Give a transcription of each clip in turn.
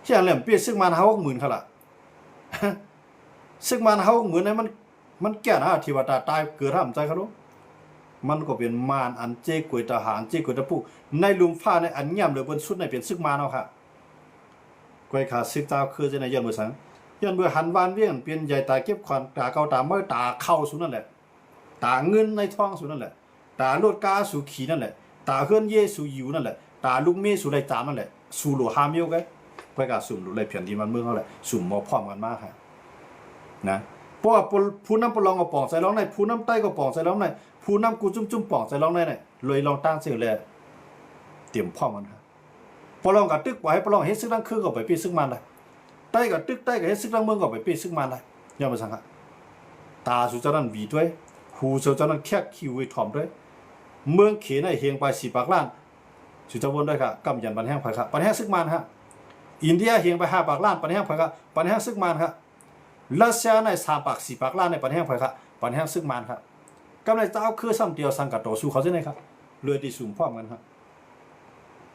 ที่อันเล่มเปียซึกมัน50,000เขาล่ะซึกมัน50,000นั้นมันแก่นะที่ว่าตายเกิดทำใจเขารู้มันก็เป็นมารอันเจ๊กวยทหารเจ๊กวยตะผู้ในลุมฟ้าในอันย่ำเลยบนสุดในเป็นซึกมารเอาค่ะกวยขาซึกเจ้าคือจะในยันเบอร์สังยันเบอร์หันวานเวียงเป็นใหญ่ตาเก็บขวัญตาเกาตาเมื่อตาเข้าสุดนั่นแหละตาเงินในท้องสุดนั่นแหละตาโลดกาสู่ขีนั่นแหละตาเฮือนเยสู่ยิวนั่นแหละตาลูกเมสู่ไรจามนั่นแหละสู่โลหามิวกันกวยขาสุ่มหลุดไรเพียนดีมันเมืองเขาแหละสุ่มมาพร้อมกันมากค่ะนะเพราะว่าผู้น้ำปลองก็ป่องใส่ร้องในผู้น้ำใต้ก็ป่องใส่ร้องในผู้น้ำกูจุ่มป่องใส่ร้องในเนี่ยเลยลองตั้งเสียเลยเตรียมพร้อมกันครับปลองกับตึกไว้ปลองเฮ็ดซึกดังคือก็ไปปีซึกมันเลยใต้กับตึกใต้กับเฮ็ดซึกดังเมืองก็ไปปีซึกมันเลยย่อมาสังครับตาสุจรันวีด้วยหูสุจรันแค่คิวไว้ถ่อมด้วยเมืองเขนในเฮียงไป4 ปากล้านสุจวนด้วยครับกำยันปันแห้งไผ่ครับปันแห้งซึกมันครับอินเดียเฮียงไป5 ปากล้านปันแห้งไผ่ครับปันแห้งซึกมันครับรัสเซียใน3 ปาก 4 ปากล้านในปันแห้งไผ่ครับปันแห้งซึกมันครับกำลังจะเอาคือซ้ำเดียวสังกัดต่อสู้เขาใช่ไหมครับเรือที่สูงพร้อมกันครับ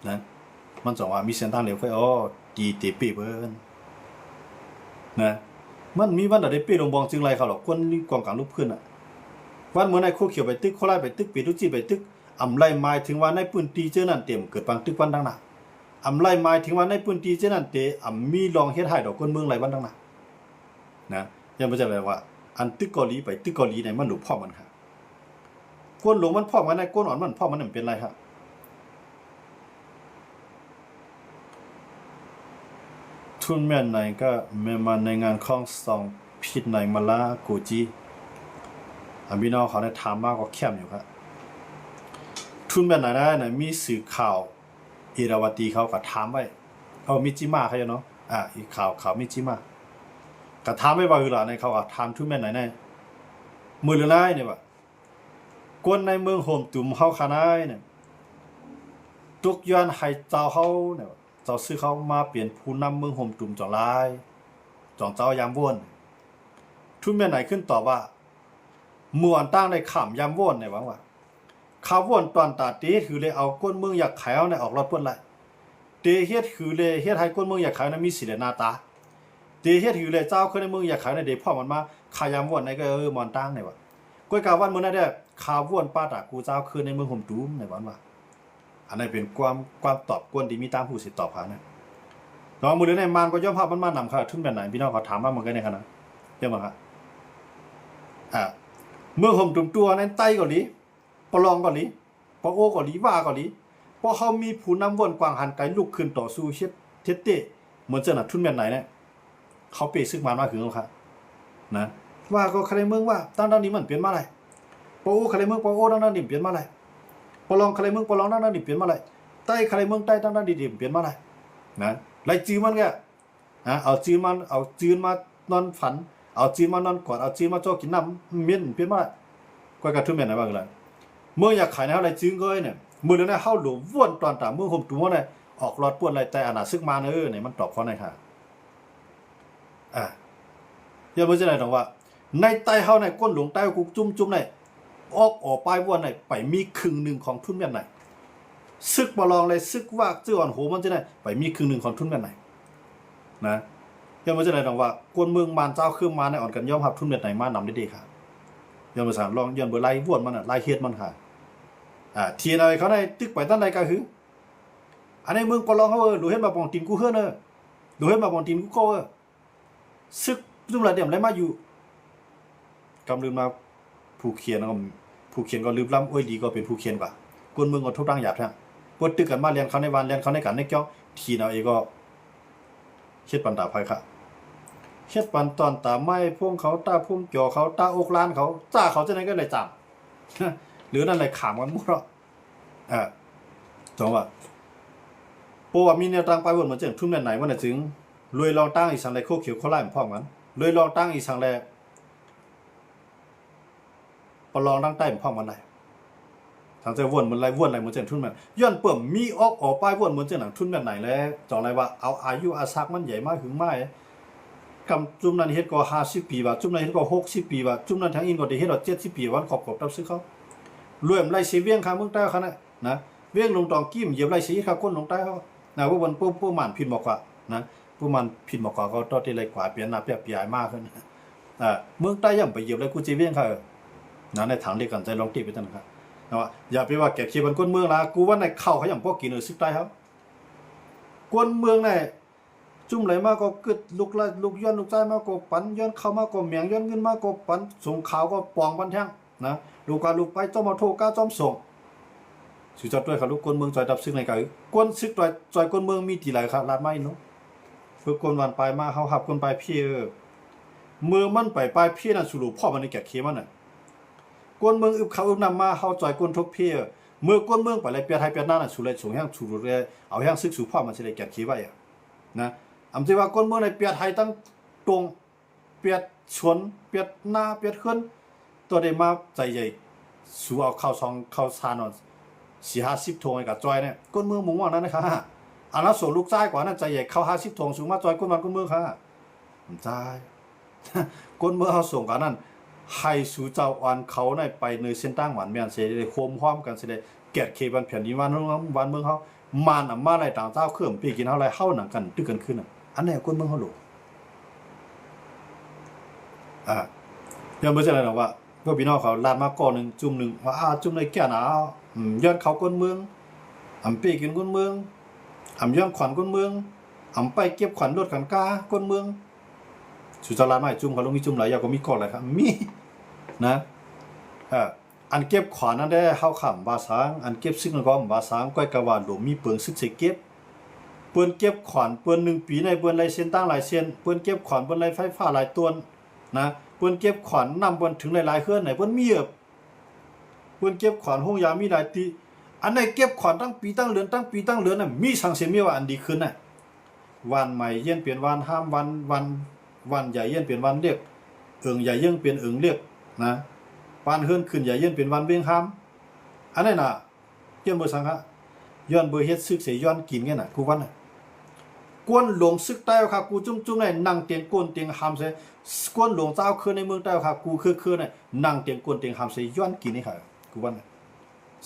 นะมันจะว่ามีเส้นทางเดียวค่อยตีเตปีเบิ้นนะมันมีวันใดปีลงบองจึงไรเขาหรอกคนรีกองกลางลุกขึ้นอ่ะวันเมื่อในโคเขียวไปตึกโคไล่ไปตึกปีทุกจีไปตึกอำไล่ไม้ถึงว่าในปืนตีเจ้านั่นเต็มเกิดปังตึกวันดังหนาอำไล่ไม้ถึงว่าในปืนตีเจ้านั่นเตะอำมีลองเฮ็ดให้ดอกคนเมืองไรวันดังหนานะยังไม่ใช่แบบว่าอันตึกเกาหลีไปตึกเกาหลีในมันหลุดพ่อมันครับก้นหลงมันพ่อมันในก้นอ่อนมันพ่อมันนั่นเป็นไรครับทุนแม่นไหนก็แม่มาในงานข้องสองพิษในมาลาโกจีพี่น้องเขาได้ถามมากก็แคบอยู่ครับทุนแม่นไหนได้เนี่ยมีสื่อข่าวอิราวตีเขาก็ถามไว้มิจิมาเขาเนาะอีกข่าวมิจิมาก็ถามไม่ว่าคือหล่ะในเขาก็ถามทุนแม่นไหนเนี่ยมือหรือไรเนี่ยว่าคนในเมืองโฮมตุ่มเขาขนาดเนี่ยทุกย้อนให้เจ้าเขาเนี่ยเจ้าซื้อเขามาเปลี่ยนผู้นำเมืองโฮมตุ่มจ่องลายจ่องเจ้ายามว่นทุนแม่ไหนขึ้นตอบว่าเมื่อวันตั้งในขำยามว่นเนี่ยหวังว่าข้าวว่นตอนตาเตคือเลยเอาก้นเมืองอยากขายเอาในออกรถเปิ้นไรเตเฮ็ดคือเลยเฮ็ดให้ก้นเมืองอยากขายในมีสีหน้าตาเตเฮ็ดคือเลยเจ้าคนในเมืองอยากขายในเดพ่อมันมาขายยามว่นในก็มอนตั้งเนี่ยว่าก้อยกาวันเมื่อนั้นได้ข้าวว่นป้าตากูเจ้าคือในเมืองโฮมตุ่มในวันว่าอันนี้เป็นความตอบกวนที่มีตามผู้สิตอบหาเนี่ยน้องมือเดือนในมานก็ย่อมภาพมันมานำค่ะทุนแบบไหนพี่น้องเขาถามมาเหมือนกันในขณะเยอะมากครับเมื่อผมตุ่มตัวนั้นไต้เกาหลีปลองเกาหลีปโอเกาหลีว่าเกาหลีเพราะเขามีผู้นำวนกวางหันไกลุกขึ้นต่อสู้เทเต้เหมือนเจ้าหน้าทุนแบบไหนเนี่ยเขาเปย์ซึกมาคือเขาค่ะนะว่าก็ใครเมืองว่าตั้งนี้มันเปลี่ยนมาอะไรปโอใครเมืองปโอตั้งนี้เปลี่ยนมาอะไรปลองใครเมืองปลองตั้งนี้เปลี่ยนมาอะไรใต้ใครเมืองใต้ตั้งนี้เปลี่ยนมาอะไรนะไรจีมันแกเอาจีนมานอนฝันเอาจีนมานอนกอดเอาจีนมาโจกินน้ำเมียนเปลี่ยนมาก็กระทุ่มเมียนไหนบ้างเลยเมื่ออยากขายในอะไรจีนก็เนี่ยมือเนี่ยเข้าหลวมว่นตอนตาเมื่อผมตัวเนี่ยออกรอดป้วนอะไรแต่อนาซึกมาเนี่ยมันตอบเขาในค่ะยังไม่ใช่ไหนหรอกว่าในใต้เขาในก้นหลวงใต้กุกจุ่มในออกปลายว่นในไปมีครึ่งหนึ่งของทุนเมียนไหนซึกบอลองเลยซึกว่าเจ้าอ่อนโหมันจะไหนไปมีครึ่งหนึ่งของทุนเมียนไหนนะยังไม่ใช่ไหนหรอกว่าก้นเมืองมารเจ้าเครื่องมาในอ่อนกันย่อมหับทุนเมียนไหนมานำได้ดีค่ะยังไม่สารลองยันเบอร์ไล่ว่นมันไล่เฮ็ดมันค่ะทีนอะไรเขาในตึกไปตั้งใดก็คืออันนี้เมืองปลองเขาดูเห็นมาปองตีนกูเฮือนดูเห็นมาปองตีนกูโก้ซึกจุ่มระเดี่ยมไรมาอยู่กำลืมมาผู้เขียนก็ผู้เขียนก็ลืมล้ำโอ้ยดีก็เป็นผู้เขียนกว่าคนเมืองก็ทุกตั้งหยาบทั้งปวดตึกกันมาเรียนเขาในวันเรียนเขาในกันในเจ้าทีเราเองก็เฮ็ดปันตาภัยค่ะเฮ็ดปันตอนตาไม้พวงเขาตาพวงเกี่ยวเขาตาอกล้านเขาจ้าเขาจะไหนก็เลยจับหรือนั่นเลยขามกันมั่วจังว่าเพราะว่ามีแนวตั้งไปวนเหมือนเจ้าทุ่มไหนวันไหนถึงรวยลองตั้งอีสังไรโคเขียวเขาไล่พร้อมกันรวยลองตั้งอีสังไรปลองตั้งใต้พร้อมกันไรทางเจ้าวนมันไรวนอะไรเหมือนเจ้าทุ่มแบบย้อนเปิ่มมีออกไปวนเหมือนเจ้าหนังทุ่มแบบไหนแล้วจังไรว่าเอาอายุอาซักมันใหญ่มากถึงไม่กำจุ่มนั้นเฮ็ดก็50 ปีว่าจุ่มนั้นเฮ็ดก็60 ปีว่าจุ่มนั้นทางอินก็ได้เฮ็ดก็70 ปีวันขอบตับซื้อเขารวยไรเสียเวียงข้างเมืองใต้เขานะเวียงลงตองกิ้มเหยียบไรเสียข้าก้นลงใต้เขานะว่าวันปุ๊บหมันพินบอกว่านะป ผู้มันผิดหมอกก็ตอที่เลยกว่าเปลี่ยนหน้าเปลี่ยนใหญ่มากขึ้นเมืองใต้ย่ำไปเหยียบเลยกูจีเวียงค่ะนั่นในทางเดียวกันใจลองตีไปจังครับนะว่าอย่าไปว่าเก็บขี้บนก้นเมืองละกูว่าในเข้าเขาอย่างพวกกินซึกใต้ครับก้นเมืองในจุ่มไหลมากก็กึดลูกไล่ลูกย้อนลูกใจมากก็ปันย้อนเข้ามาก็เมียงย้อนเงินมากก็ปันส่งข่าวก็ปองปันแท่งนะลูกการลูกไปจอมมาโทก้าจอมส่งสุดยอดด้วยครับลูกก้นเมืองจอยดับซึกในกันก้นซึกจอยก้นเมืองมีตีไหลครับลาดไม้เนาะเพื่อก้นวันไปมาเขาหับก้นไปพี่เมื่อมันไปพี่นั่นสุรุพ่อมันในแก่เขียมันน่ะก้นเมืองอึบเขาอึบนำมาเขาจอยก้นทุกพี่เมื่อก้นเมืองไปเลยเปียไทยเปียหน้าน่ะสุเลยส่งแห้งสุรุเลยเอาแห้งซึกสู่พ่อมันจะได้แก่เขียไว้นะอำที่ว่าก้นเมืองในเปียไทยตั้งตรงเปียชวนเปียหน้าเปียขึ้นตัวได้มาใจใหญ่สู่เอาเข้าซองเข้าซานอน40-50 ทงไอ้กับจอยเนี่ยก้นเมืองมุ่งว่านั้นนะคะอันนั้นส่งลูกชายกว่านั้นใจใหญ่เข้า50 ทงสูงมาจอยก้นวันก้นเมืองค่ะใจก้นเมืองเขาส่งกันนั้นให้สู่เจ้าอันเขาในไปในเส้นตั้งหวานเมียนเสียได้โคมพร้อมกันเสียได้เกียรติเคบันแผ่นดินวันเมืองเขามันมาอะไรต่างเจ้าเครื่องปีกินเท่าไรเข้าหนังกันตึกกันขึ้นอันนี้ก้นเมืองเขาหลงยังไม่ใช่อะไรหรอกว่าพวกพี่น้องเขาลาดมาก้อนหนึ่งจุ่มหนึ่งว่าจุ่มในแก่หนาวย้อนเขาก้นเมืองปีกินก้นเมืองย้อนขวัญก้นเมืองไปเก็บขวัญรถกันกาก้นเมืองสุดจะลาดมาจุ่มเขาลงมีจุ่มหลายอย่างก็มีก้อนอะไรครับมีนะอันเก็บขวัญนั่นได้เข้าขำบาสังอันเก็บซึกนั่นก็บาสังก้อยกะวานหลวมมีเปลืองซึกเสเก็บเปิ้นเก็บขวัญเปิ้น1 ปีในเปิ้นไรเส้นตั้งหลายเส้นเปิ้นเก็บขวัญเปิ้นไรไฟฟ้าหลายต้นนะเปิ้นเก็บขวัญนำเปิ้นถึงหลายๆเครื่องไหนเปิ้นมีเปิ้นเก็บขวัญห้องยามีหลายตีอันไหนเก็บขวัญตั้งปีตั้งเดือนน่ะมีสังเสียมีว่าอันดีขึ้นน่ะวันใหม่เย็นเปลี่ยนวันห้ามวันใหญ่เย็นเปลี่ยนวันเรียกใหญ่เย็นเปลี่ยนเรียกนะปานเฮือนขึ้นใหญ่เย็นเปลี่ยนวันเวียงห้ามอันนั้นน่ะเย็นบ่สังฮะย้อนบ่เฮ็ดซึกเสย้อนกินกันน่ะกูวันน่ะกวนหลวงซึกใต้ค่ะกูจุ้มๆในนั่งเตียงก้นเตียงหามเสกวนหลวงเจ้าคือในเมืองใต้ค่ะกูคือในนั่งเตียงก้นเตียงหามเสย้อนกินนี่ค่ะกูวันน่ะ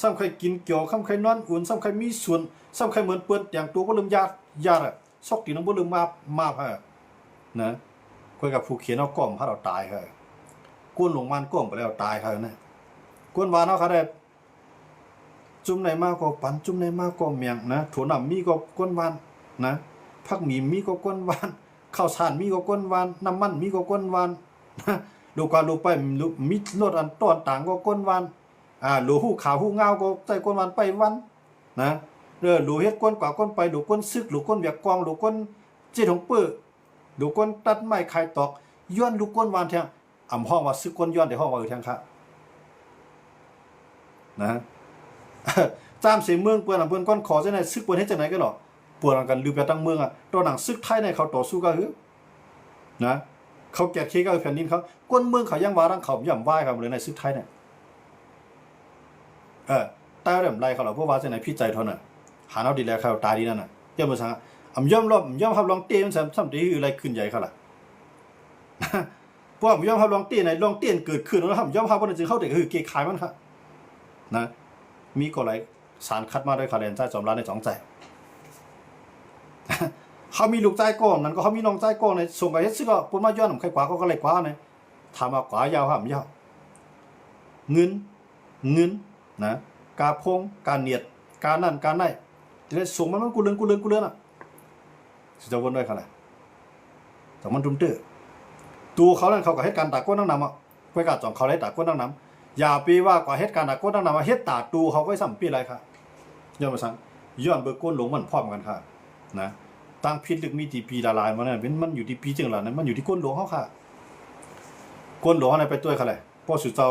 ซ้ำใครกินเกี่ยวซ้ำใครนอนอุ่นซ้ำใครมีส่วนซ้ำใครเหมือนเปิ้นอย่างตัวบ่ลืมญาติอ่ะซอกตีน้องบ่ลืมมาฮะนะคุยกับผู้เขียนเอาก้อมพาเราตายค่ะกวนหลวงมันก้มไปแล้วตายค่ะนะกวนวานเฮาค่ะได้จุ่มในมากก็ปันจุ่มในมากก็เมียงนะถั่วหนำมีก็กวนวานนะผักหมีมีก็กวนวานข้าวสารมีก็กวนวานน้ำมันมีก็กวนวานลูกกว่าลูกไปมีรถอันต้นต่างก็กวนวานลูกหูขาวหูเงาก็ใจกวนวานไปวันนะลูกเฮ็ดกวนกว่าก้นไปลูกก้นซึกลูกก้นเบียกกองลูกก้นเจี๊ยของปื้อลูกก้นตัดไม้ไข่ตอกย้อนลูกก้นวานแทงห้องว่าซึกก้นย้อนแต่ห้องว่าแทงค่ะนะจามเสียเมืองเปิ้นเปิ้นก้อนขอจังได๋ซึกเปิ้นเฮ็ดจังได๋ก็หรอปวดกันลือไปตั้งเมืองตัวหนังซึกไทยในเขาต่อสู้ก็คือนะเขาแก่เคก็แผ่นดินเขาก้นเมืองเขายังว่ารังเขาย่ำไหว้ครับเลยในซึกไทยเนี่ยตายเริ่มไล่เขาหรอพวกว่าจังได๋พี่ใจเท่านั้นหาเอาดีแล้วเขาตายดีนั่นน่ะย่อมบ่ซังย่อมครับลองเตี้ยมันซ้ํตีคืออะไรขึ้นใหญ่เขาล่ะพวกย่อมครับลองเตี้ยไหนลองเตี้ยเกิดขึ้นแล้วครับย่อมครับบ่ได้จึงเข้าได้คือเกขายมันครับนะมีก็หลายสารคัดมาด้วยคะแนนใจจอมร้านใน2ใจเขามีลูกใจก้อนนั้นก็เขามีน้องใจก้อนในส่งไปเฮ็ดซึก็ปุ่นมาย้อนใครกว่าก็เลยกว่าเนี่ยถามว่ากว่ายาวครับยาวเงินนะกาพงการเนียดการนั่นการได้จะส่งมันกูเลือนอ่ะสิจะวนด้วยคั่นแหละแต่มันตุ้มตื้อตัวเขานั่นเขาก็เฮ็ดการตากก้นตั้งนำอ่ะก้อยกาจ่องเขาได้ตากก้นตั้งนำอย่าปีว่ากว่าเฮ็ดการตากก้นตั้งนำเฮ็ดตาตูเขาก็ซ้ำปีไรครับย้อนมาซั่นย้อนเบิกก้นหลงมันพร้อมกันค่ะนะตั้งพิษลึกมีที่ปีละลายมันน่ะมันอยู่ที่ปีจังหล่ะนั้นมันอยู่ที่ก้นหลวงเฮาค่ะก้นหลวงอะไรไปตัวเขาแหละพวกสุเจ้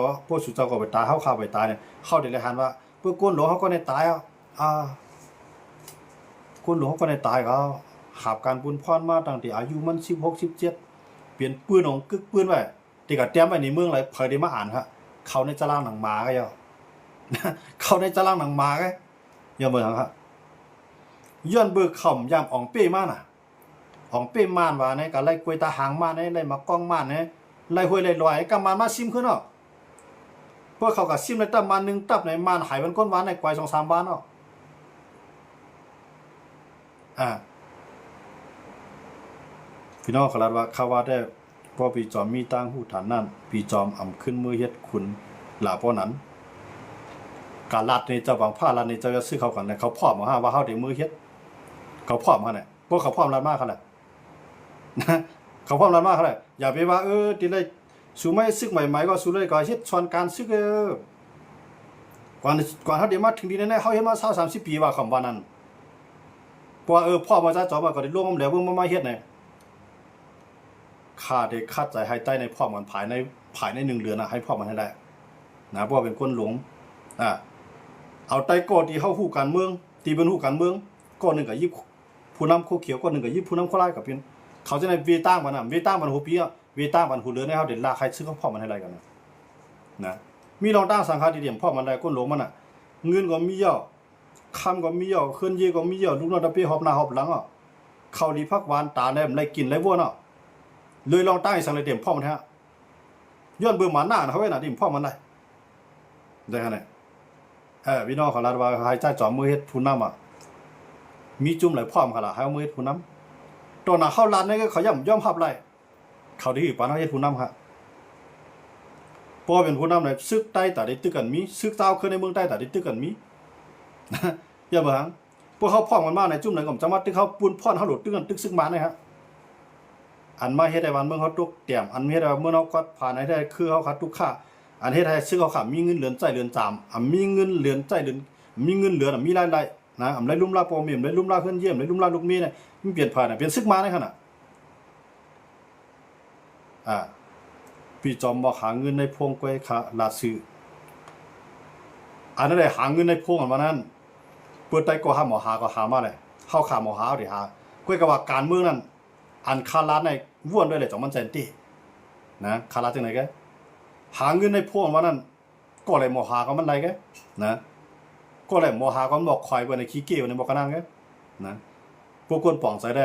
าก็ไปตายเฮาฆ่าไปตายเนี่ยเฮาได้เลยหันว่าเพื่อก้นหลวงเฮาก็ได้ตายก้นหลวงเฮาก็ได้ตายก็หาบการบุญพรมาตั้งแต่อายุมัน16 17เปลี่ยนปืนของกึกปืนไว้ที่ก็แต้มไว้ในเมืองหลายเผยได้มาอ่านครับเขาในตารางหนังหมาก็ย่อเขาในตารางหนังหมาก็ย่อบ่ครับย้อนเบิกข่ำยามอ่องเป้มาน่ะอ่องเป้ม่านว่าในก็ไล่กวยตาหางมาในไล่มากองม่านในไล่ห้วยไล่ลอยกำมาซิมขึ้นเนาะพวกเขาก็ซิมในตับมานึงตับในม่านหายมันก้นหวานในกวย 2-3 บ้านเนาะ พี่น้องขลาดว่าข้าว่าได้พอปีจอมมีตั้งหูฐานนั่นปีจอมอ่ำขึ้นมือเฮ็ดขุนหลาป้อนั้นการลัดนี่เจ้าบางผ้าลัดนี่เจ้าจะซื้อเขากันเนี่ยเขาพร้อมมาว่าเฮาได้มือเฮ็ดเขาพร้อมมาเนี่ยพวกเขาพร้อมลัดมากขนาดนะเขาพร้อมลัดมากขนาดอย่าไปว่าทีไรสู้ไม่ซึกใหม่ๆก็สู้เลยก็เฮ็ดชวนการซึกก่อนเฮาได้มาถึงที่นั่นเฮาเฮ็ดมา20 30ปีว่าคำว่านั้นเพราะว่าพ่อมาจ้าจอมก็ได้ร่วมแล้วเบิ่งมาเฮ็ดเนี่ยข้าได้คัดใจให้ใต้ในพ่อมันภายใน1เดือนนะให้พ่อมันให้ได้นะเพราะเป็นคนหลงเอาใต้ก่อที่เฮาฮู้การเมืองที่เป็นฮู้การเมืองก่อนึงก็ยิบผู้นำโคเขียวก่อนึงก็ยิบผู้นำโคลายกับเพิ่นเขาจะได้เวตั้งมันน่ะเวตั้งมันหูปีอ่ะเวตั้งมันหูเหลือในเฮาได้ลาใครซื้อเขาพ่อมันให้ได้กันนะมีรองตั้งสังฆาธิเดียมพ่อมันได้คนหลงมันน่ะเงินก็มีเยอะคำก็มีเยอะเคลื่อนยี่ก็มีเยอะลูกน้องตะเปียหอบหน้าหอบหลังอ่ะเข้าดีพักหวานตาแนมได้กินได้วัวเนาะเลยลองตั้งสังเลยเดียมพ่อมันฮะย้อนเบื่อหมาหน้าเขาไว้น่ะดิมพ่อมันได้ขนาดพี่น้องของเราว่าให้ใจจอมมือเฮ็ดผู้นำอ่ะมีจุ่มหลายพร้อมค่ะล่ะให้เอามือเฮ็ดผู้นำตัวน่ะเข้าร้านนี่ก็เขาย่อมภาพไรเขาดีปานเฮาเฮ็ดผู้นำครับพอเป็นผู้นำเลยซึกใต้แต่ได้ตึกกันมีซึกเจ้าขึ้นในเมืองใต้แต่ได้ตึกกันมีอย่าเบิ่งพวกเขาพร้อมกันมาในจุ่มไหนก็จังหวัดที่เขาปูนพ่อนเฮาหลุดตึกกันตึกซึกมานะครับอันมาเฮ็ดได้วันเมืองเขาตุกเตรียมอันเฮ็ดได้เมื่อเฮาก็ผ่านได้คือเขาคัดทุกค่าอันเฮ็ดให้ซึ่งเขาขามีเงินเหลือนใจเหลือนจามมีเงินเหลือนใจเหลือนมีเงินเหลือมีรายได้นะไรลุ่มลาโปรเมียมไรลุ่มลาเคลื่อนเยี่ยมไรลุ่มลาลูกมีเนี่ยมันเปลี่ยนผ่านเปลี่ยนซึกมาในขณะพี่จอมบอกหาเงินในพวงกล้วยขาลาซื้ออันนั้นได้หาเงินในพวงอันนั้นเปิดไตก็หาหมอหาก็หามาเลยเข้าขาหมอหาดิหากล้วยกับว่าการเมืองนั้นอันคาราในว่วนด้วยเลยจังมันใจตีนะคาราจังไหนแกหาเงินในพวงวันนั้นก็เลยหมอหาก็มันไรแกนะก็เลยหมอหาก็บอกคอยไว้ในขี้เกี่ยวในบอกกระนั่งแกนะพวกคนป่องใจได้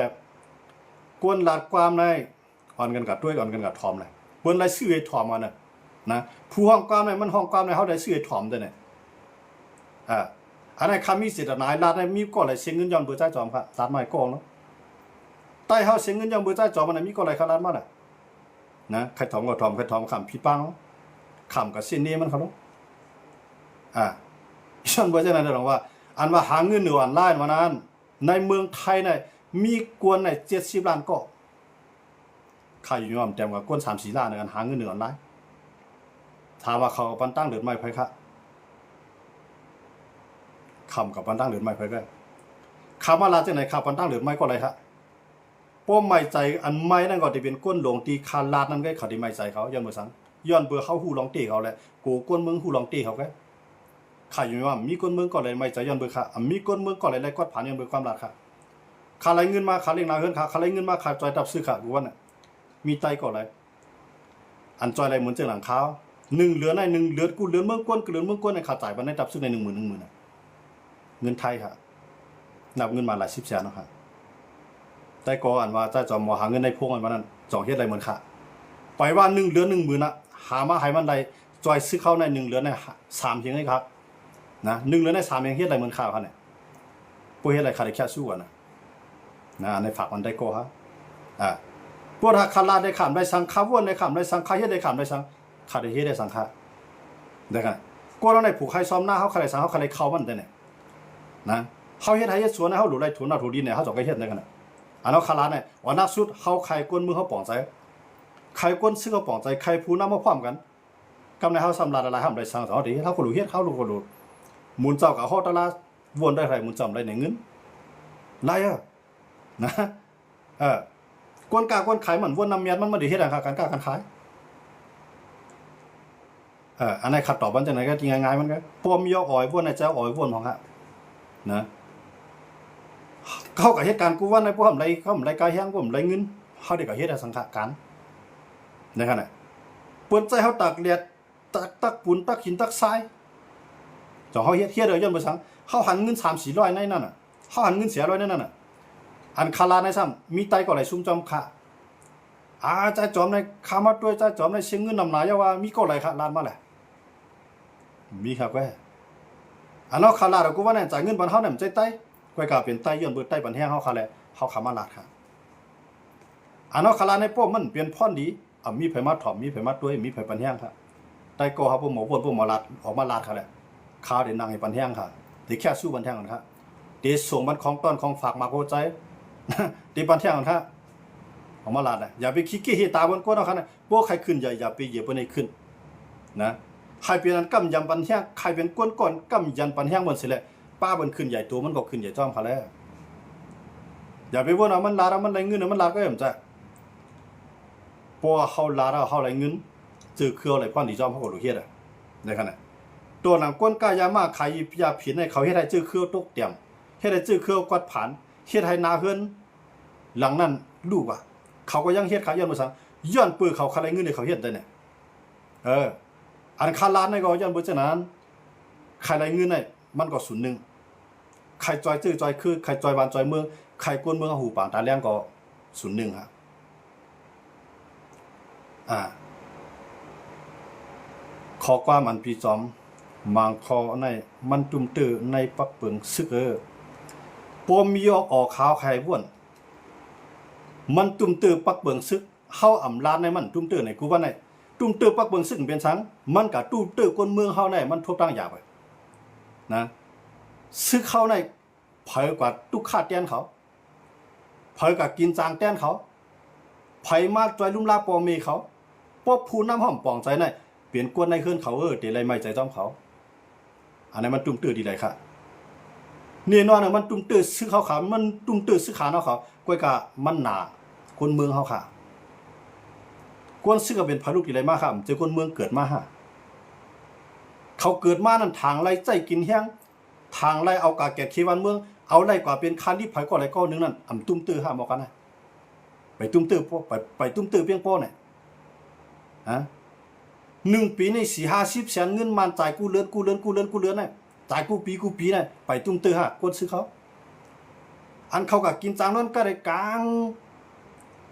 กวนหลัดความในอ่อนกันกับด้วยอ่อนกันกับทอมเลยบนไรซื้อไอ้ทอมมาเนี่ยนะผู้ห้องความในมันห้องความในเขาได้ซื้อไอ้ทอมด้วยเนี่ยอันนั้นคำมีสิทธิ์นายลาดในมีก็เลยเสียเงินย้อนเบอร์ใจจอมครับลาดไม่กองแล้วใต้เขาเสียเงินย้อนเบอร์ใจจอมมันมีก็เลยเขาลาดมาเลยนะใครทอมก็ทอมใครทอมคำผิดปังคำกับเส้นนี้มันเขาลูกฉันบอกจะนั่นได้หรอกว่าอันว่าหาเงินหนึ่งวันไล่มานั้นในเมืองไทยเนี่ยมีกวนใน70 ล้านก็ใครอยู่ยอมแจมกับกวน3-4 ล้านในการหาเงินหนึ่งวันไล่ถามว่าเขาปันตั้งหรือไม่ไพ่ค่ะคำกับปันตั้งหรือไม่ไพ่ก็คำว่าลาจากไหนคำปันตั้งหรือไม่ก็อะไรครับป้อมไม่ใจอันไม่นั่นก็จะเป็นก้นหลงตีคาลาดนั่นก็เขาที่ไม่ใจเขาย้อนเบอร์สังย้อนเบอร์เขาหูลองตีเขาแหละกูก้นเมืองหูลองตีเขาแกขายอยู่ว่ามีก้นเมืองก่อนเลยไม่ใจย้อนเบอร์ค่ะมีก้นเมืองก่อนเลยไล่กดผ่านย้อนเบอร์ความรักค่ะขาไรเงินมาขาเลี้ยงนาเฮิรนค่ะขาไรเงินมาขาจอยตับซื้อค่ะกูว่าน่ะมีไตก่อนเลยอันจอยอะไรเหมือนเจ้าหลังเขา1เหลือใน1เหลือกูเหลือเมืองก้นกูเหลือเมืองก้นในขาจ่ายบันในตับซื้อใน10,000น่ะเงินไทยค่ะนับเงินมาหลาย10 แสนนะครับแต่ก็อันว่าจะจอมหาเงินในพวกมันนั้นจ่องเฮ็ดอะไรเหมือนค่ะปล่อยว่า1เหลือ10,000น่ะหามาให้มันได้จอยซื้อเข้าใน1เหลือใน3เพียงให้ครับนะ1เหลือใน3เพียงเฮ็ดอะไรเหมือนข้าวครับเนี่ยบ่เฮ็ดอะไรค่ะได้แค่สู้กันนะในฝากมันได้ก็ฮะพวกถ้าคาราได้ขามได้สังฆาวนได้ขามได้สังฆาเฮ็ดได้ขามได้สังฆาได้เฮ็ดได้สังฆาได้กันก็แล้วในผูกใครซ้อมหน้าเฮาใครสังเฮาใครเข้ามันได้เนี่ยนะเฮาเฮ็ดให้เฮ็ดสวนเฮาหลุดได้ทุนเอาทุนดินเนี่ยเฮาจะก็เฮ็ดได้กันอันนั้นคาราเนี่ยว่านักสุดเฮาใครก้นมือเฮาป่องใจใครก้นซื้อเฮาป่องใจใครผู้นำมาพร้อมกันกำในเฮาสำราญอะไรเฮาได้สังเฮาดีเฮาก็รู้เฮ็ดเฮารู้ก็รู้หมุนเจ้ากับเฮาตะลาวนได้ไรหมุนจำได้ในเงินไรนะกวนกากวนขายเหมือนวนนำเมียนมันมาดีเฮ็ดการกล้าการขายอันไหนขัดต่อบันจากไหนก็จริงง่ายๆมันก็พวมยออ่อยวนในเจ้าอ่อยวนของฮะนะเขากับเหตุการณ์กูว่าในพวกผมไรเขาผมไรกายแห้งพวกผมไรเงินเขาได้กับเหตุสังฆาการในขณะเปิดใจเขาตักเลียดตักปูนตักหินตักทรายจ่อเขาเฮ็ดเลยย้อนไปสังเขาหันเงิน3-400ในนั่นน่ะเขาหันเงิน400ในนั่นน่ะอันคาราในซ้ำมีไตก็ไหลซุ่มจอมค่ะใจจอมในขามาด้วยใจจอมในเชียงเงินนำหนาเยาว่ามีก็ไหลค่ะลานมาแหละมีครับแกอันนั้นคาราเรากูว่าเนี่ยจ่ายเงินบันเฮาเนี่ยใจไตก้อยกาเป็นไตย้อนเบิดไตบันแห้งเฮาคาแลเฮาขามาลาดค่ะ อันนั้นคลาในป้อมันเปลี่ยนพ่อนดีมีไผมาถ่อมมีไผมาด้วยมีไผปันแห้งค่ะแต่ก็ครับหมอพวดหมอลาดออกมาลาดค่ะแหละข้าวเดี๋ยวนางให้ปันแห้งค่ะเดี๋ยวแค่สู้ปันแห้งกันค่ะเดี๋ยวส่งมันของต้นของฝากมาโคใจเดี๋ยวปันแห้งกันค่ะออกมาลาดนะอย่าไปคิดขี้ตาบนก้นเอาค่ะนะพวกใครขึ้นอย่าไปเหยียบไปในขึ้นนะใครเป็นอันกำยำปันแห้งใครเป็นก้นก่อนกำยันปันแห้งบนสิแหละป้าบนขึ้นใหญ่ตัวมันก็ขึ้นใหญ่จ้อมค่ะแล้วอย่าไปว่ามันลาดมันไรเงินมันลาดก็เอ็มจ้ะพอเขาลาดเขาไรเงินจือเครืออะไรป้อนดีจ้อมเขาก็รู้เฮ็ดอ่ะในขณะตัวหนังก้นกายามาขายยาผิดในเขาเฮ็ดให้จือเครือตกเตี่ยมเฮ็ดให้จือเครือกวาดผ่านเฮ็ดให้นาเฮือนหลังนั้นลูกอ่ะเขาก็ยังเฮ็ดขายย้อนมาสั่งย้อนปือเขาคาไรเงินในเขาเฮ็ดได้เนี่ยอันคาลานในก็ย้อนบ่ฉะนั้นใครไรเงินในมันก็ศูนย์หนึ่งใครจอยจื้อจอยคือใครจอยบ้านจอยเมืองใครกวนเมืองหูป่าตาแรงก็ศูนย์หนึ่งครับขอความอันปีจอมมังคอในมันตุ่มตื้อในปักเปิงซึกปมมีออกขาวไข่บ้วนมันตุ่มตื้อปักเปิงซึกเฮาอำลาดในมันตุ่มตื้อในกูว่าในตุ่มตื้อปักเปิงซึกเป็นสังมันกับตุ่มตื้อกวนเมืองเฮาในมันทบตั้งยาไปนะซึกเฮาในเผยกว่าตุกขาดแตนเขาเผยกับกินจางแตนเขาไผมาจอยลุ่มลาปอมีเขาพวกผู้น้ำหอมปองใจในเปลี่ยนกวนในเคลื่อนเขาเดี๋ยวไรไม่ใจจ้อมเขาอันนี้มันตุ้มตื้อดีเลยค่ะเนี่ยนอนมันตุ้มตื้อซื้อเขาขามันตุ้มตื้อซื้อขาเนาะเขาก้อยกะมันหนาคนเมืองเขาค่ะกวนซื้อก็เป็นพาลูกดีเลยมากครับเจอคนเมืองเกิดมาฮะเขาเกิดมานั่นทางไรใจกินแห้งทางไรเอากาแก่ขี้วันเมืองเอาไรกว่าเป็นคันที่ไผก็ไรก็นึงนั่นตุ้มตื้อห้ามบอกกันนะไปตุ้มตื้อพวกไปตุ้มตื้อเพียงพ่อเนี่ย1 ปีใน4-50 แสนเงินมันจ่ายกู้เลือนน่ะจ่ายกู้ปีน่ะไปตุ้มตื้อฮะกดซื้อเขาอันเขาก็กินจางนั้นก็ได้กลาง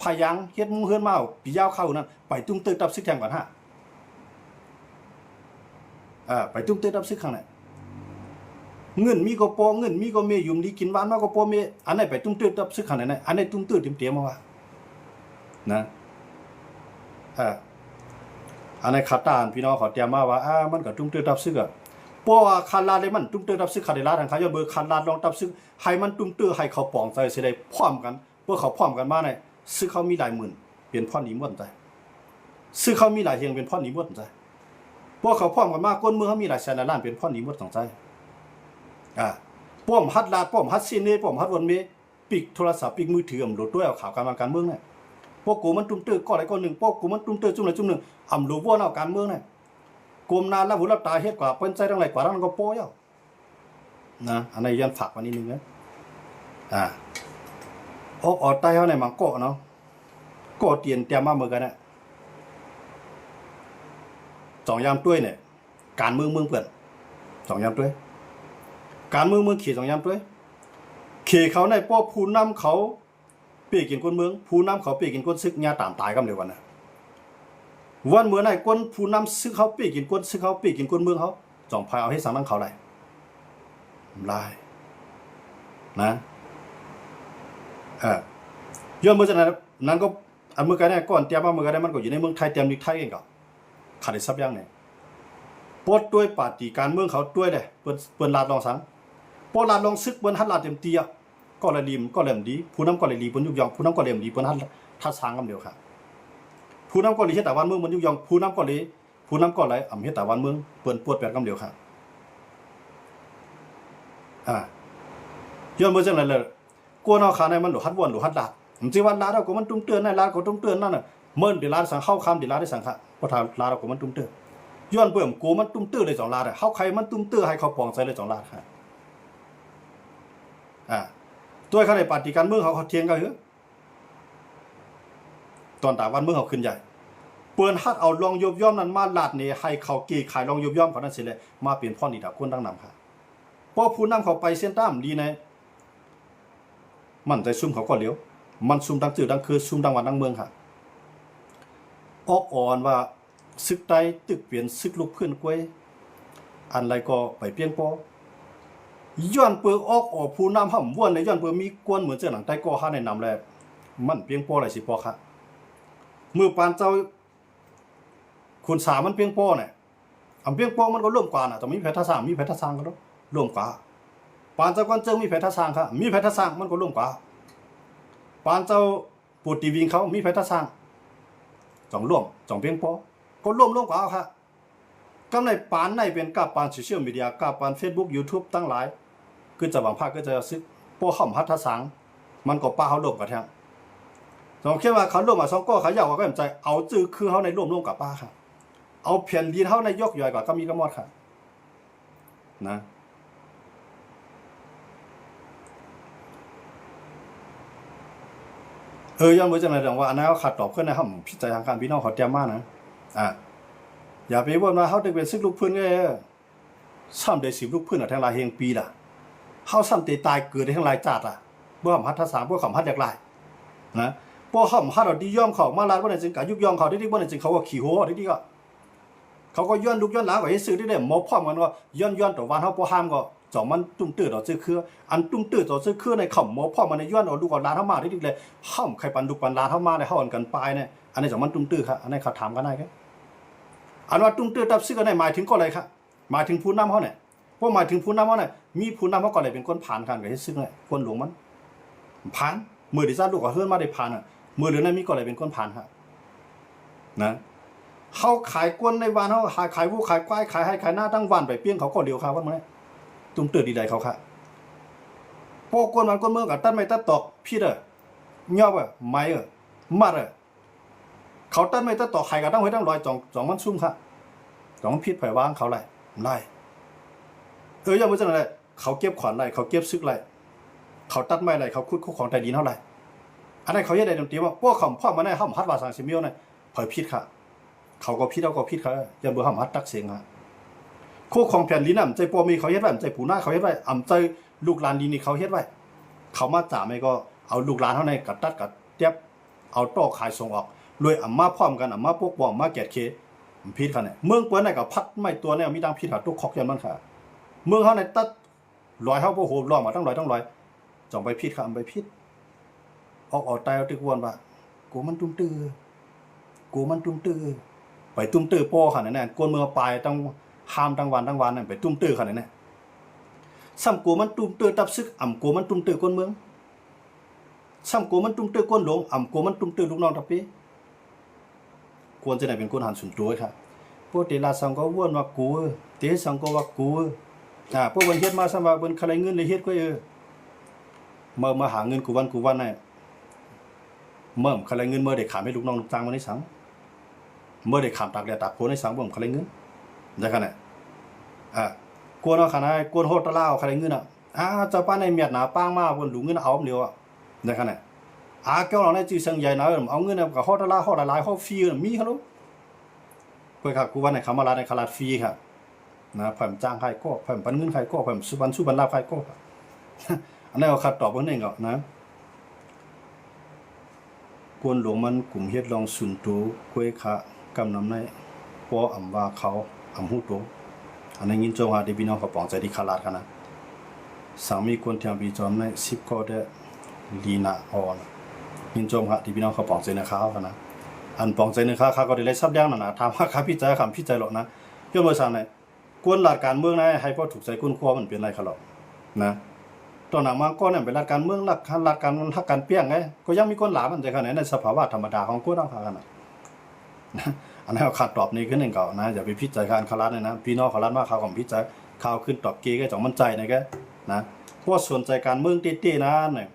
พยังเฮ็ดมุงเฮือนมาปียาวเข้านั่นไปตุ้มตื้อตับซึกแทงก่อนฮะไปตุ้มตื้อตับซึกข้างไหนเงินมีก็ปอเงินมีก็เมยุ่มดีกินหวานมาก็ปอเมอันไหนไปตุ้มตื้อตับซึกข้างไหนอันไหนตุ้มตื้อเตรียมมาว่านะอันในคาตานพี่น้องขอเตรียมมาว่ามันก็ตุ้มตื้อตับซึกเพราะว่าคันลาได้มันตุ้มตื้อตับซึกคาได้ลาทางเขาอย่าเบอร์คันลาลองตับซึกให้มันตุ้มตื้อให้เขาป่องใจสิได้พร้อมกันเพื่อเขาพร้อมกันมาเนี่ยซึกเขามีหลายหมื่นเป็นพ่อหนีม่วนใจซึกเขามีหลายเฮียงเป็นพ่อหนีม่วนใจเพราะเขาพร้อมกันมาก้นเมืองเขามีหลายแสนล้านเป็นพ่อหนีม่วนใจป้อมฮัดลาป้อมฮัดซีเน่ป้อมฮัดวันเมปิกโทรศัพท์ปิกมือถือโหลดด้วยเอาข่าวการเมืองเนี่ยพวกกูมันตุ้มตื้อก็อะไรก็หนึ่งพวกกูมันตุ้มตื้อจุ่มไหนจุ่มหนึ่งหลวงพ่อเอาการเมืองเนี่ยกรมนานแล้วหูรับตาเฮ็ดกว่าเป็นใจตั้งไรกว่านั้นก็โป้ยนะอันนี้ยันฝากวันนี้นึงนะออกใต้เขาในมังโกเนาะก็เตรียมมาเหมือนกันนะ2 ยามด้วยเนี่ยการเมืองเปิด2 ยามด้วยการเมืองขี่2 ยามด้วยขี่เขาในป้อผู้นำเขาเปียกินคนเมืองผู้นำเขาเปียกินคนซึกญาตามตายกันเดียวกันนะวันเมื่อไหร่คนผู้นำซึกเขาเปียกินคนซึกเขาเปียกินคนเมืองเขาจ่องพายเอาให้สังนั่งเขาไรลายนะย้อนเมื่อจากนั้นก็อันเมื่อกันเนี่ยก่อนเตรียมมาเมื่อกันมันก็อยู่ในเมืองไทยเตรียมดิไทยเองก็ขาดได้ซับยังเนี่ยปดด้วยปาฏิการเมืองเขาด้วยเลยเปิ้นลาดลองสังปดลาดลองซึกเปิ้นฮัดลาดเต็มเตียก็เลยดีมก็เล่มดีผู้นำก็เลยดีเปิ้นยุกยองผู้นำก็เล่มดีเปิ้นฮัดทัดช้างกันเดียวค่ะผู้นำก็เลยเฮ็ดแต่วันเมืองมันยุกยองผู้นำก็เลยเฮ็ดแต่วันเมืองเปิ้นปวดแปดกันเดียวค่ะย้อนเมื่อจากนั้นเลยกวนเอาขาในมันหลุดฮัดวนหลุดฮัดลาดผมจีวันลาเราก็มันตุ้มเตือนในลาก็ตุ้มเตือนนั่นน่ะเมื่อเดี๋ยวลาสั่งเข้าคำเดี๋ยวลาได้สั่งค่ะพอทำลาเราก็มันตุ้มเตือนย้อนเบิ่มกูมันตุ้มเตือนเลย2 ลาดเข้าใครมันตุ้มเตือนให้เขาปองใจเลย2 ลาดค่ะตัวเขาในปฏิการเมืองเขาเทียงกันเหรอตอนตาวันเมืองเขาขึ้นใหญ่เปิ้นฮัดเอาลองยบย่อมนั้นมาลาดเนี่ยให้เขากี่ขายลองยบย่อมเขานั่นสิเลยมาเปลี่ยนพ่อนี่ดาคนดังนำค่ะพอผู้นำเขาไปเส้นตามดีในมันใจซุ่มเขาก็เลี้ยวมันซุ่มดังจืดดังคือซุ่มดังวันดังเมืองค่ะออกอ่อนว่าซึกใต้ตึกเปลี่ยนซึกลูกเพื่อนกล้วยอันไรก็ไปเพียงพอย้อนเปิงออกผู้นำห่ำว่นในย้อนเปิงมีกวนเหมือนเจ้าหนังใต้ก็ห้าในนำแลมันเพียงพออะไรสิพอค่ะ มือปานเจ้าคุณสามันเปียงโป้เนี่ยอำเปียงโป้มันก็ร่วมกว่าน่ะต้องมีแพทย์สร้างมีแพทย์สร้างก็ร่วมกว่าปานเจ้าก้อนเจิ้งมีแพทย์สร้างครับมีแพทย์สร้างมันก็ร่วมกว่าปานเจ้าปูตีวิงเขามีแพทย์สร้างจ่องร่วมจ่องเปียงโป้ก็ร่วมกว่าครับกำในปานในเป็นกับปานโซเชียลมีเดียกับปาน Facebook YouTube ตั้งหลายคือจะบางภาคก็จะซึกโป้ห่อมพัฒสังมันก็ป้าเขาร่วมกันแท้สองคิดว่าเขาร่วมมาสองก็เขาอยากว่าก็สนใจเอาจื้อคือเขาในร่วมกับป้าครับเอาเพียนดีเท่าในยกย่อยกว่าก็มีกระมอดค่ะนะย้อนไปจังไรดังว่าอันนั้นเขาขัดตอบขึ้นในห้องพิจารณาการพี่น้องเขาเตรียมมากนะอย่าไปว่ามาเขาจะเป็นซึกลูกพื้นไงซ้ำได้10ลูกพื้นอ่ะทั้งหลายเฮงปีล่ะเขาซ้ำเตตายเกิดได้ทั้งหลายจัดอ่ะพวกขำพัดทัศน์พวกขำพัดอยากไรนะพวกขำพัดเราดีย่อมเขามาลาดว่าในจริงกับยุบย่องเขาที่ว่าในจริงเขาก็ขี่หัวที่ก็เขาก็ย้อนลุกย้อนหลังกับให้ซื้อได้เลยมอบพร้อมกันว่าย้อนต่อวันเขาพอห้ามก็จ่อมันตุ้มตื้อต่อซื้อคืออันตุ้มตื้อต่อซื้อคือในข่มมอบพร้อมมันในย้อนเอาลูกเอาล้านเข้ามาที่ดิเลยห้ามใครปันลูกปันล้านเข้ามาในห้องกันปลายเนี่ยอันนี้จ่อมันตุ้มตื้อครับอันนี้เขาถามกันได้ครับอันว่าตุ้มตื้อตับซื้อกันได้หมายถึงก็อะไรครับหมายถึงผู้นำเขาเนี่ยพวกหมายถึงผู้นำเขาเนี่ยมีผู้นำเขาก่อนเลยเป็นคนผ่านกันกับให้ซื้อเนี่ยคนหลวงมันผ่านมือที่ซาลูกกับเฮือนมาได้ผ่านอ่ะมือเหลือนั้นมีก่อนเลยเป็นคนผ่านครับนะเขาขายกวนในวันเขาขายวูขายควายขายให้ขายหน้าตั้งวันไปเปี้ยงเขาก็เดียวครับว่ามันตุ้มตื้อดีใดเขาค่ะพวกกวนมันกวนเมืองกับตั้นไม่ตั้นตอกพี่เด้อย่อไม่มัดเขาตั้นไม่ตั้นตอกไข่กับตั้งไว้ตั้งลอยจ่องมันซุ่มค่ะจ่องพิษไผ่วางเขาไล่ย่อมือจังไรเขาเก็บขวัญไรเขาเก็บซึกไรเขาตัดไม้ไรเขาคุดคุกของแต่ดินเท่าไรอันนั้นเขาแยกได้ดนตรีว่าพวกคำพ่อมาได้ห้ามฮัดวาสังสิมิวเนี่ยเผยพิษค่ะเขาก็พิษเอาก็พิษเขาอย่าเบื่อห้ามฮัดตักเสียงค่ะคู่ของแผ่นดินน่ะใจปอมีเขาเฮ็ดไว้ใจผูหน้าเขาเฮ็ดไว้อ่ำใจลูกหลานดินนี่เขาเฮ็ดไว้เขามาจ่าไม่ก็เอาลูกหลานเท่าในกัดตัดกัดเทียบเอาต่อขายส่งออกรวยอ่ำมาพร้อมกันอ่ำมาปกป้องมาแกดเคพิษค่ะเนี่ยเมืองเปิ้นในกับพัดไม่ตัวเนี่ยมีดังพิษหาตุกคอกยันมันค่ะเมืองเขาในตัดลอยเขาโอ้โหล้อมาตั้งลอยจ่องไปพิษค่ะไปพิษออกตายเอาตึกวนว่ากูมันตุ้มตื้อไปตุ้มตื้อโป้ค่ะเนี่ยกวนเมืองปลายต้องห้ามทั้งวันนั่นไปตุ้มตื้อค่ะเนี่ยซ้ำกูมันตุ้มตื้อตับซึกอ่ำกูมันตุ้มตื้อกวนเมืองซ้ำกูมันตุ้มตื้อกวนหลวงอ่ำกูมันตุ้มตื้อลูกน้องทับปีกวนจะไหนเป็นกวนหันสุนตัวค่ะพวกเตลาสังก็วนว่ากูเตสังก็ว่ากูพวกวันเฮ็ดมาสมาบนใครเงินเลยเฮ็ดก็มาหาเงินกูวันน่ะเมื่อใครเงินเมื่อเด็กขามให้ลูกน้องลูกจ้างมาในสังเมื่อเด็กขามตากแดดตากฝนในสังบ่ใครเงินได้ขนาดกวนเอาขนาดกวนโหดตะล่าใครเงินเจ้าป้าในเมียดหนาป้างมาบนหลุมเงินเอาเดียวได้ขนาดแก้วเราในจื่อเชียงใหญ่นะเอาเงินกับโหดตะล่าโหดหลายโหดฟรีมีเขาลูกเพื่อครับกูวันในคำมาลาในคาราฟรีค่ะนะเพิ่มจ้างใครก็เพิ่มปันเงินใครก็เพิ่มสุบันลาใครก็อันนี้เอาขัดตอบเพิ่นเองนะกวนหลวงมันกลุ่มเฮ็ดลองสุนตูกวยขะกำนำในปออำว่าเขาอำหูโตอันนี้ยินจงหาที่พี่น้องเขาปองใจที่คาลาดกันนะสามีกวนเทียมบีจอมใน10ก็ได้ลีนาออนยินจงหาที่พี่น้องเขาปองใจนะครับกันนะอันปองใจนึงข้าก็ได้เลยซับย่างนั่นน่ะถามว่าข้าพี่ใจคำพี่ใจหรอกนะเพื่อบ่ซั่นน่ะกวนหลักการเมืองนะให้พอถูกใจกุ้นครัวมันเป็นไรเขาหรอกนะตอนหนังมาก็เนี่ยเป็นหลักการเมืองหลักการเปี้ยงไงก็ยังมีคนหลามันใจขนาดในสภาวะธรรมดาของกูต้องพากันนะอันนั้นเอาขาดตอบนี้ขึ้นหนึ่งเก่านะอย่าไปพิจารณาคารัดเลยนะพี่น้องคารัดมาข่าวของพิจารข่าวขึ้นตอบเกย์ก็จ่องมั่นใจนะแกนะเพราะสนใจการเมืองเต้ๆนะเนี่ย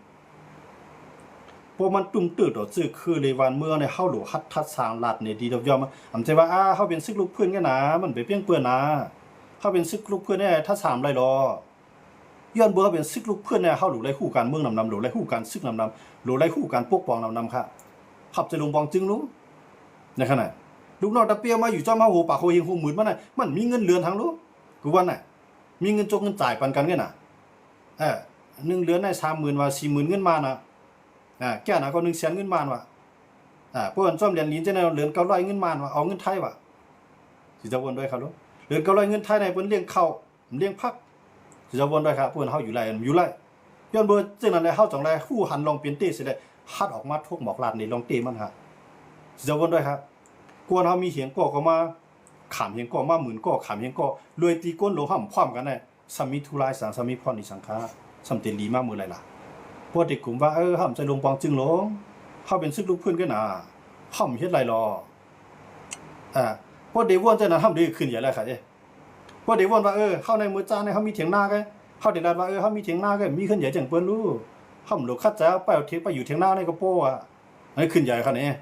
พวกมันตุ้มตื้อต่อซื้อคือเลยวันเมืองในเข้าหลวงฮัดทัดสร้างลัดเนี่ยดีดอกยอมอำใจว่าเขาเป็นซึกลูกเพื่อนกันนะมันไปเปี้ยงเปื้อนนะเขาเป็นซึกลูกเพื่อนเนี่ยถ้า3ไรรอย้อนเบื่อเป็นซึกลูกเพื่อนเนี่ยเข้าหลุดไล่คู่การเมืองนำหลุดไล่คู่การซึกนำหลุดไล่คู่การปกป้องนำค่ะขับจะลงบองจึงรู้ในขณะลูกน้องตะเปียมาอยู่เจ้ามาโหปากโหเฮงโหหมื่นมันมีเงินเรือนทางรู้กูว่าน่ะมีเงินจกเงินจ่ายปันกันกันน่ะ1เดือนได้30,000ว่า40,000เงินมานะแก่น่ะก็100,000เงินมาว่ะพวกอันซ่อมเรียนลิ้นจะได้เหลือ900เงินมาว่ะเอาเงินไทยว่ะสิจะวนด้วยครับลูกเหลือ900เงินไทยในเพิ่นเลี้ยงข้าวเลี้ยงผักจะวนด้วยครับเพื่อนเฮาอยู่ไรย้อนเบอร์จึงนั้นแหละเฮาจังไรฮู้หันลองเปลี่ยนเต้สิได้ฮัดออกมาทุกหมอกลาดนี่ลองเต้มันฮะ จะวนด้วยครับกวนเขามีเหียงก็มาขามเหียงก็มาหมื่นก็ขามเหียงก็รวยตีก้นลงห้ำพร้อมกันเนี่ยสามีทุลายสังสามีพ่อนิสังฆาสำเต็จลีมากมือไรล่ะพวกเด็กกลุ่มว่าห้ำใจลงปองจึงหลงเขาเป็นซึกลูกเพื่อนกันนะห้ำเฮ็ดไรรอพวกเด็กวนจะน่ะห้ำดีขึ้นใหญ่เลยค่ะพวกเด็กวนว่าเข้าในมือจ้าเนี่ยเขามีเถียงหน้ากันเขาเด็กว่าเขามีเถียงหน้ากันมีขึ้นใหญ่จังเปิ้ลรู้ห้ำหลงคัดจ้าไปเอาเถียงไปอยู่เถียงหน้าในกระโปงอันนี้ขึ้นใหญ่ค่ะเนี่ย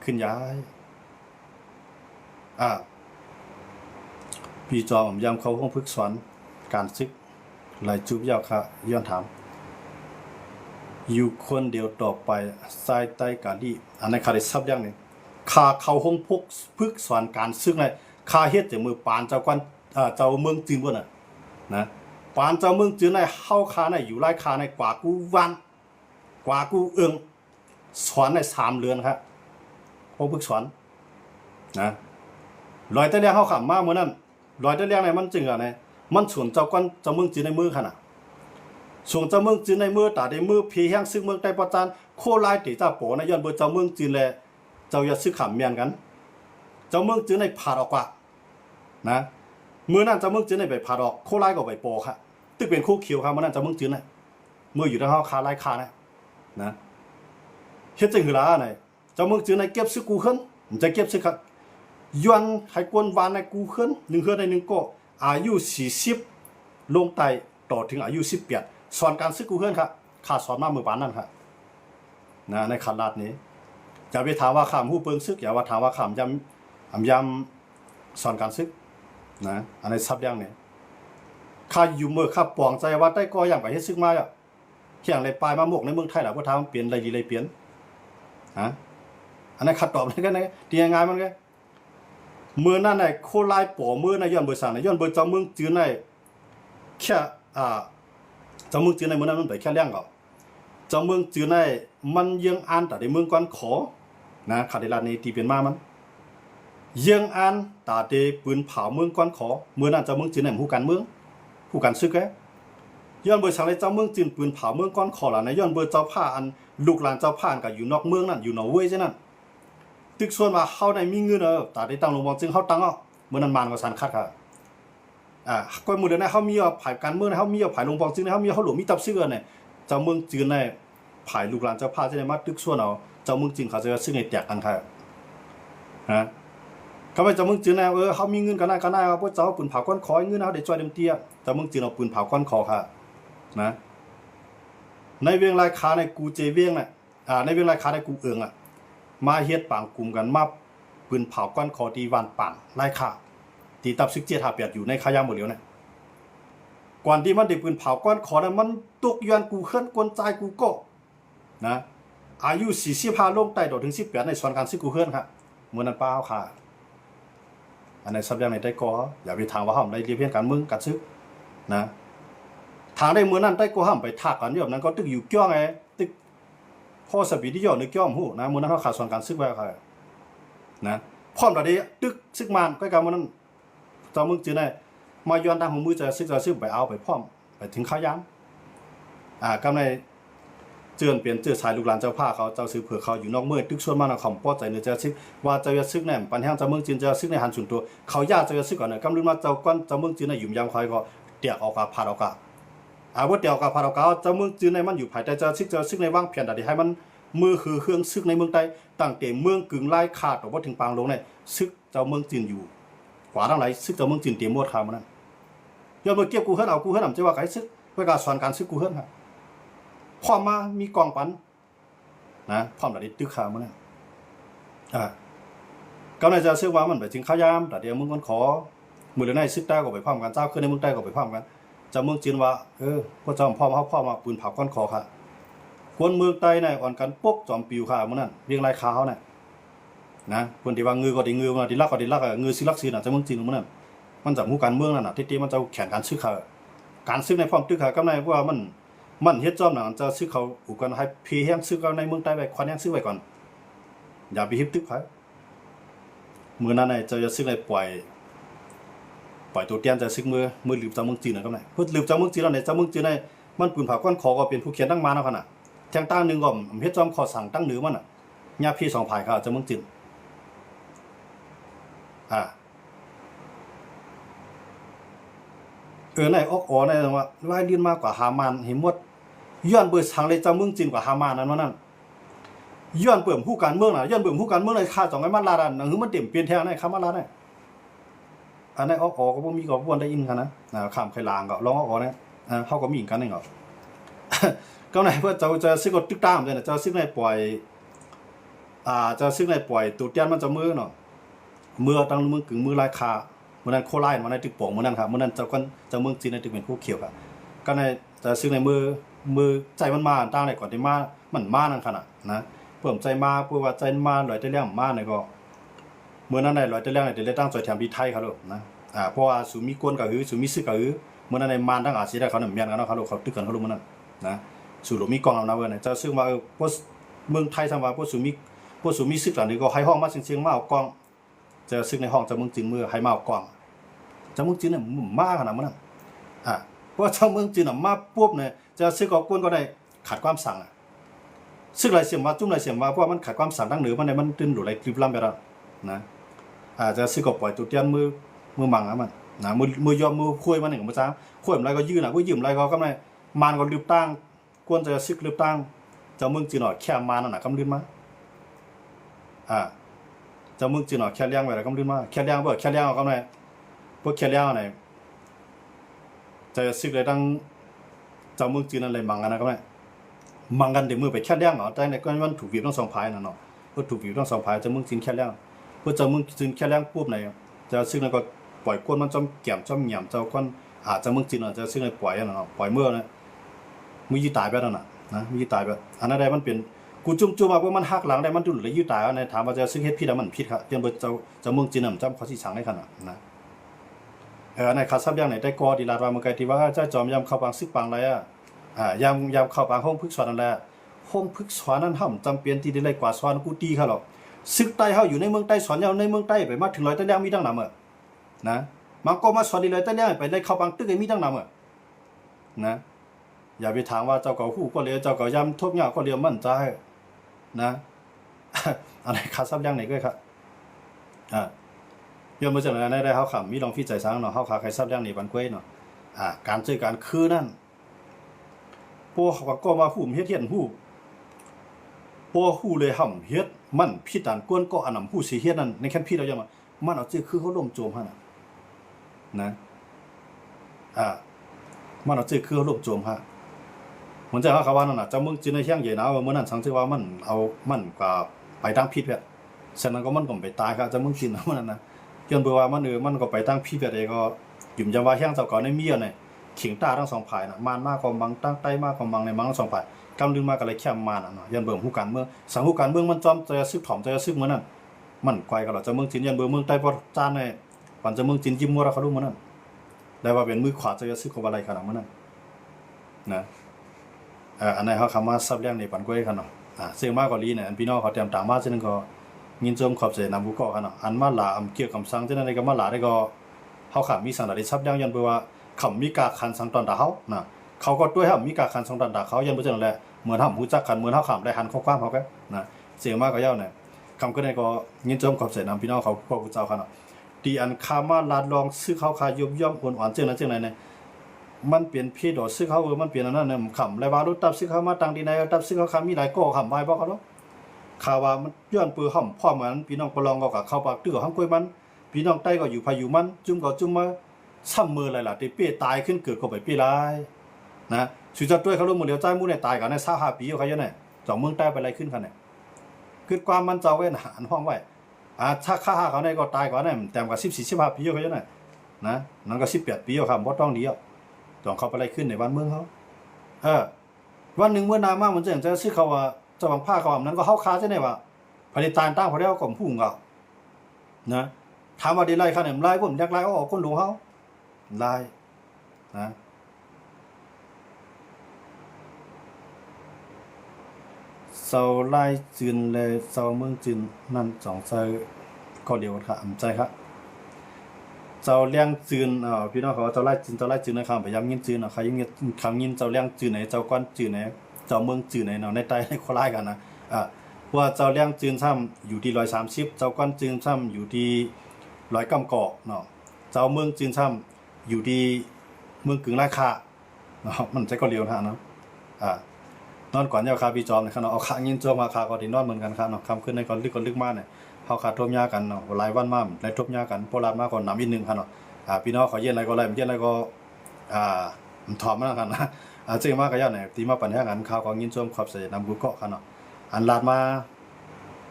ขึ้นใหญ่พี่จอมยำเขาห้องพึกษวนการซึกหลายจุบยาวค่ะย้อนถามอยู่คนเดียวต่อไปสายใต้การดีอันนั้นขาดซับอย่างนึงข้าเขาห้องพึกษวนการซึกในข้าเฮ็ดจากมือปานเจ้ากันเจ้าเมืองจีนบ่น่ะนะปานเจ้าเมืองจีนในเฮาคาในอยู่ไร่คาในกว่ากูวันกว่ากูเอิงสอนใน3เรือนครับห้องพึกษวนนะลอยตะเลียงเฮาขำมามื้อนั้นลอยตะเลียงไหนมันจึงอ่ะไหนมันสวนเจ้ากันเจ้าเมืองจีนในมือขนาดส่วนเจ้าเมืองจีนในมือตาในมือพีแห้งซึ่งเมืองใต้ประจานโคลายติเจ้าโปในย้อนเบอร์เจ้าเมืองจีนแลเจ้าอย่าซื้อขำเมียนกันเจ้าเมืองจีนในผาดออกกว่านะมื้อนั้นเจ้าเมืองจีนในไปผาดออกโคลายก็ไปโปค่ะตึกเป็นคู่เขียวครับมื้อนั้นเจ้าเมืองจีนน่ะมืออยู่ทางเฮาคาลายคานะเฮ็ดจังหือล่ะไหนเจ้าเมืองจีนในเก็บซื้อกูขึ้นมันจะเก็บซื้อครับย้อนให้กวนวานในกูขึ้น1เฮือใน1ก็อายุ40ลงไตต่อถึงอายุ18สอนการซื้อกูขึ้นครับข้าสอนมามือปานนั้นครับนะในขันลาดนี้จะไปถามว่าข้ามผู้เปิงซึกอย่าว่าถามว่าข้ามยำสอนการซึกนะอันนี้ซับอย่างนี้ข้าอยู่มือข้าปองใจว่าได้ก็อย่างไปเฮ็ดซึกมาอ่ะเฮียงเลยปลายมาหมกในเมืองไทยแหละว่าทางเปลี่ยนอะไรดีเลยเปลี่ยนอันนั้นขัดตอบได้กันไงดียังไงมันไงเมื่อนั้นในโคลายป่อเมื่อในย้อนเบอร์สั่งในย้อนเบอร์เจ้าเมืองจื้อในแค่เจ้าเมืองจื้อในเมื่อนั้นมันไปแค่เลี้ยงก่อนเจ้าเมืองจื้อในมันยังอ่านแต่ในเมืองก่อนขอนะขัดในร้านนี้ตีเป็นมามันยังอ่านแต่ในปืนเผาเมืองก่อนขอเมื่อนั้นเจ้าเมืองจื้อในผู้การเมืองผู้การซึกแกย้อนเบอร์สั่งในเจ้าเมืองจื้อปืนเผาเมืองก่อนขอล่ะในย้อนเบอร์เจ้าผ้าอันลูกหลานเจ้าผ้ากับอยู่นอกเมืองนั่นอยู่นอร์เวย์ใช่นั่นตึกส่วนว่าเฮาในมีเงินแต่ได้ตั้งลงมองจึงเฮาตั้งเมื่อนั้นมานก็สันคัดค่ะก็มื้อเดือนนั้นเฮามีผายการเมืองเฮามีผายลงมองจึงเฮามีเฮาหลวงมีตับซื้อเนี่ยเจ้าเมืองจืนในผายลูกหลานเจ้าพาจะได้มาตึกส่วนเอาเจ้าเมืองจืนเขาจะซื้อในแตกกันค่ะก็ไปเจ้าเมืองจืนเฮามีเงินกันได้ว่าพวกเจ้าปืนเผาก้อนคอเงินเฮาได้จ่อยเต็มเตี้ยเจ้าเมืองจืนเอาปืนเผาก้อนคอค่ะนะในเวียงรายคาในกูเจเวียงน่ะในเวียงรายคาในกูเอิงมาเฮ็ดปางกลุ่มกันมาปืนเผาก้อนคอตีวันป่านไล่ฆ่าตีตับซึกเจียหาเปียดอยู่ในขายามหมดแล้วเนี่ยก่อนที่มันได้ปืนเผาก้อนคอนั้นมันตกยานกูเคลื่อนกวนใจกูก็นะอายุ45ลงใต้ถึง18ในส่วนการซึกกูเคลื่อนครับเมื่อนั้นป้าเอาค่ะอันในสับอย่างในได้ก็อย่าไปทางว่าห้ามได้เรียกเพี้ยนการเมืองกันซึกนะทางได้เมื่อนั้นได้ก็ห้ามไปทักกันอยู่นั้นก็ตึกอยู่เกี้ยงไงตึกพ่อสปีที่ย่อนึกย่อมหูนะมื้อนั้นเขาขาดส่วนการซึกไว้ค่ะนะพร้อมตอนนี้ตึกซึกมันก็กำมื้อนั้นเจ้ามึงจื้อได้มาย้อนตามของมือจะซึกไปเอาไปพร้อมไปถึงข้าวยามกำในเจือนเปลี่ยนเจือสายลูกหลานเจ้าผ้าเขาเจ้าซื้อเผื่อเขาอยู่นอกเมืองตึกส่วนมากเขาป้อใจเนื้อจะซึกว่าเจ้าจะซึกแน่ปันแห้งเจ้ามึงจื้อจะซึกในหันส่วนตัวเขาญาติเจ้าจะซึกก่อนเนี่ยกำลืมมาเจ้าก้อนเจ้ามึงจื้อในยุ่มยามคอยก็เตียกออกกับพาดออกกับว่าเตียกออกกับพาดออกกับเจ้ามึงจื้อในมันอยู่ภายใต้เจ้าซึกในว่างเพียนแต่ให้มันมือคือเครื่องซึกในเมืองใต้ตั้งแต่เมืองกึ่งไล่ขาดออกว่าถึงปางลงเนี่ยซึกเจ้าเมืองจีนอยู่กว่าทั้งหลายซึกเจ้าเมืองจีนเตรียมมวดคามันนั่นย้อนมาเก็บกูเฮิรนเอากูเฮิรนนำจะว่าไก่ซึกเพื่อการสอนการซึกกูเฮิรนครับพร้อมมามีกองปันนะพร้อมแต่ได้ตึกขามันนั่นก็ในจะซึกว่ามันไปถึงข้าวยามแต่เดี๋ยวมึงคนขอมือเดือนในซึกได้ก็ไปพร้อมกันเจ้าขึ้นในเมืองใต้ก็ไปพร้อมกันเจ้าเมืองจีนว่าพวกเจ้าพ่อมาพ่อมาปืนเผาก้อนคอค่ะคนเมืองใต้เนี่ยอ่อนกันปกจอมปิวค่ะมันนั่นเรียงลายขาวเนี่ยนะคนที่ว่างือก็ดีงือมาดีลักก็ดีลักงือซิลักซีน่ะจะเมืองจีนมันนั่นมันจากหมู่การเมืองนั่นน่ะที่มันจะแข่งการซื้อข่าวการซื้อในพร้อมตึกข่าวกำไรว่ามันเฮ็ดจอมน่ะจะซื้อเขาอุกันให้พีแห้งซื้อเขาในเมืองใต้ไปควันแห้งซื้อไว้ก่อนอย่าไปฮิปตึกไผมื้อนั้นน่ะจะซื้อในปล่อยตัวเตี้ยนจะซื้อมือลืมจากเมืองจีนน่ะกำไรเพิ่นลืมจากเมืองจีนแล้วเนี่ยจากเมืองจีนในมันปืนเผาก้อนคอก็เป็นผู้เขียนตั้งมาเนาะคั่นน่ะแทงตั้งนึงก็เฮ็ดจอมขอสั่งตั้งเหนือมันน่ะ ญาพี่สองภายเขาจะมึงจินในอกในว่าลื่นมากกว่าฮามานเห็นหมดย้อนเปิดทางเลยจะมึงจินกว่าฮามานนั้นว่านั่นย้อนเปิ่มผู้การเมืองน่ะย้อนเปิ่มผู้การเมืองเลยค่า2ไอ้มันลาดันหนังคือมันเต็มเปลี่ยนแท้งได้คำว่าลาได้อันนั้นอกก็บ่มีก็บ่ได้ยินกันนะข้ามไคลางก็ร้องอกเนี่ยเฮาก็มีกันนึงก็ก็ไหนเพื่อจะซื้อก็ตึกตามเนี่ยจะซื้อในปล่อยจะซื้อในปล่อยตูดยันมันจะมือเนาะมือตั้งมือกึ่งมือลายคาเมื่อนั้นโคไล่มาในตึกโป่งเมื่อนั้นครับเมื่อนั้นเจ้ากันเจ้าเมืองจีนในตึกเป็นคู่เขียวครับก็ในจะซื้อในมือใจมันมาตั้งในก่อนที่มามันมานั่นขนาดนะเพิ่มใจมาเพื่อว่าใจมาลอยได้เรื่องมาในก็เมื่อนั้นในลอยได้เรื่องในเดี๋ยวตั้งใจแถมดีไทยครับลูกนะเพราะว่าสุมีกวนกับสุมีซื้อกับเมื่อนั้นในมานตั้งอาชีพได้เขาหนึ่งเมียนกันเนาะเขาลูกเขาตึกกันเขาลูกเมื่อนั้นนะสุหลมีกองเราเว้ยเจ้าซึ่งว่าพวกเมืองไทยทำว่าพวกสุมีซึกหลังนี้ก็ให้ห้องมาเชียงมาเอากองจะซึกในห้องจะเมืองจีนเมื่อให้มาเอากองจะเมืองจีนเนี่ยมากขนาดนั้นเพราะเจ้าเมืองจีนมาปุ๊บเนี่ยจะซึกกับกวนก็ได้ขาดความสั่งซึกไรเสียมว่าจุ่มไรเสียมว่าเพราะมันขาดความสั่งตั้งเหนือมันในมันตื่นหลุดไรคลิปล้ำไปแล้วนะจะซึกกับปล่อยตุเตียนมือมังนะมันนะมือยอมมือคุยมันหนึ่งมาจ้าคุยอะไรก็ยืนคุยยืมอะไรก็ไม่มันก็ลืบตั้งกวนจะซึกลืบตั้งเจ้าเมืองจีนหน่อยแค่มานั่นน่ะกำลืนมาเจ้าเมืองจีนหน่อยแค่เลี้ยงไว้แล้วกำลืนมาแค่เลี้ยงแค่เลี้ยงก็ไม่พวกแค่เลี้ยงอะไรจะซึกเลยตั้งเจ้าเมืองจีนอะไรมังกันนะก็ไม่มังกันเดี๋ยวมือไปแค่เลี้ยงเหรอแต่ในก็มันถูกบีบต้องสองพายน่ะเนาะเพื่อถูกบีบต้องสองพายเจ้าเมืองจีนแค่เลี้ยงเพื่อเจ้าเมืองจีนแค่เลี้ยงปุ๊บไหนจะซึกแล้วก็ปล่อยก้นมันจอมแก้มจอมเหยี่ยมเจ้าก้นเจ้าเมืองจีนจะซึกเลยปล่อยน่ะเนาะปล่อยเมื่อนะมือยืดตายไปแล้วน่ะนะมีตายแบบอันนั้นได้มันเป็นกูจุ่มมาว่ามันหักหลังได้มันดุเลยยืดตายในถามว่าจะซึ่งเฮ็ดผิดมันผิดครับยังบ่เจ้าเมืองจีนจำเขาสิสั่งได้ขนาดนะในคาซับอย่างไหนได้กอดีลาดว่าเมื่อกี้ที่ว่าเจ้าจอมยามเข้าปางซึกปางอะไรยามเข้าปางห้องพึกษวนนั่นแหละห้องพึกษวนนั้นห้ามจำเป็นที่ได้ไล่กว่าสวนกูตีเขาหรอกซึกใต้เฮาอยู่ในเมืองใต้สอนยาวในเมืองใต้ไปมาถึงร้อยตะเลียงมีตั้งนำนะมันก็มาสอนดีเลยตะเลียงไปได้เข้าปางตึกมีตั้งนำนะอย่าไปถามว่าเจ้าเก่าหู้ก็เลยเจ้าเก่ายำทุบเนี่ยก็เรียมมั่นใจนะอะไรคาซับยังไหนก็ครับยอมมาจากนั้นได้เขาขำมีลองพี่ใจสังเนาะเขาขาใครซับยังนี่บันกล้วยเนาะการเจอการคือนั่นพวกก็มาหูเฮ็ดเฮียนหูพวกหูเลยห่ำเฮ็ดมันพี่ต่างกวนก็อันนำหูสีเฮ็ดนั่นในแค่พี่เราจะมามันเอาเจอคือเขาล่มโจมฮะนะมันเอาเจอคือเขาล่มโจมฮะมันจะเขาว่านั่นน่ะเจ้ามึงจีนในเชียงใหญ่นะว่าเมื่อนั้นสังเกตว่ามันเอามันกว่าไปตั้งพิษแบบฉะนั้นก็มันก็ไปตายครับเจ้ามึงจีนเมื่อนั้นนะย้อนเบื่อว่ามันก็ไปตั้งพิษแบบเองก็หยุ่มจำว่าเชียงเจ้าก่อนในเมียเนี่ยขิงตาทั้งสองฝ่ายน่ะมันมากกว่ามังตั้งใต้มากกว่ามังในมังทั้งสองฝ่ายกำลืนมากอะไรแค่มาน่ะเนาะย้อนเบื่อผู้การเมืองสังผู้การเมืองมันจอมจะซึกถ่อมจะซึกเมื่อนั้นมันไกลกันหรอเจ้ามึงจีนย้อนเบื่อเมืองใต้พอจานเนี่ยปั่นเจ้ามึงจีนยิ้มมัวเราเขารู้เมื่อนั้นได้ว่าเป็นมือขวาจะซึกของอะไรขนาดเมื่อนั้นนะอันไหนเขาคำว่าซับเลี้ยงในปันกล้วยขนาดซึ่งมากกว่านี้เนี่ยพี่น้องเขาเตรียมต่างมาเช่นนั้นก็ยินจมขอบเสียนำบุกเกาะขนาดอันมาหลาเกี่ยวกับสังเช่นนั้นก็มาหลาได้ก็เขาขำมีสังดาริซับเลี้ยงยันเบื่อว่าขำมีกาคันสังตอนด่าเขานะเขาก็ด้วยครับมีกาคันสังตอนด่าเขายันเบื่อนั่นแหละเหมือนทำหูจักขันเหมือนเขาขำได้หันข้อความเขาแค่นะเสียงมากก็เย้าเนี่ยคำก็ได้ก็ยินจมขอบเสียนำพี่น้องเขาพวกเจ้าขนาดตีอันคามาลาดลองซื้อเขาขายยมย่อมอ่อนๆเจ้านั้นเจ้าไหนเนี่ยมันเปลี่ยนพี่ดอกซื้อเขามันเปลี่ยนอันนั้นเนี่ยขำไรบ้ารถตับซื้อเขามาตังดีในตับซื้อเขาคำมีหลายก้อขำไว้เพราะเขาเนาะข่าวว่ามันย้อนปืนห่ำพ่อเหมือนพี่น้องปลองก็กับเข้าปากตื้อห้องกล้วยมันพี่น้องใต้ก็อยู่พายุมันจุ่มก็จุ่มมาซ้ำมืออะไรล่ะตีเปี้ยตายขึ้นเกิดก็ไปเปี้ยไรนะสุดท้ายด้วยเขาลงมือเดียวใจมู้เนี่ยตายกันใน25 ปีเขาเยอะเนี่ยสองเมืองใต้ไปอะไรขึ้นกันเนี่ยคือความมันเจ้าเว้นหันห้องไว้ถ้าฆ่าเขาเนี่ยก็ตายก่อนเนี่ยแต่กับ14-15 ปีเขาเยอะเนี่ยนะนั่นก็18 ปีครับเพราะต้องดีอ่ะต้องเขาไปอะไรขึ้นในบ้านเมืองเขาวันหนึ่งเมื่อนานมากมันจะซื้อเขาว่าจะวางผ้าเขาแบบนั้นก็เข้าค้าใช่ไหมวะผลิตตาลตั้งพอได้เขากล่อมพุ่งเขานะถามว่าดีไรขนาดไล่ผมอยากไล่เขาออกคนดูเขาไล่นะเสาไล่จืนเลยเสาเมืองจืนนั่น2เสาก็เดียวกันครับใจครับเจ้าเลี้ยงจืนพี่น้องเขาเจ้าไล่จืนนะครับพยายามยินจืนใครยินคำยินเจ้าเลี้ยงจืนไหนเจ้าก้อนจืนไหนเจ้าเมืองจืนไหนเนาะในใต้ในโคราชกันนะ ว่าเจ้าเลี้ยงจืนซ้ำอยู่ที่130เจ้าก้อนจืนซ้ำอยู่ที่100กำกอกเนาะเจ้าเมืองจืนซ้ำอยู่ที่เมืองกึ่งราคาเนาะมันใจก็เลียวนะเนาะนอนก่อนยาวคาพี่จอมนะครับเนาะเอาขายินโจมาคาก็ที่นอนเหมือนกันครับเนาะคำขึ้นในก่อนลึกมาเนี่ยเฮาขาดทบยากันเนาะหลายวันมาหลายทบยากันโบราณมาก่อนน้ำอีกนึงครับเนาะพี่น้องขอเย็นอะไรก็อะไรเย็นอะไรก็มันถอมมากันนะจริงมากก็ยากเนี่ยตีมาปัญหากันข่าวของยินโจมขอบเสียนำกุเกาะครับเนาะอันลาดมา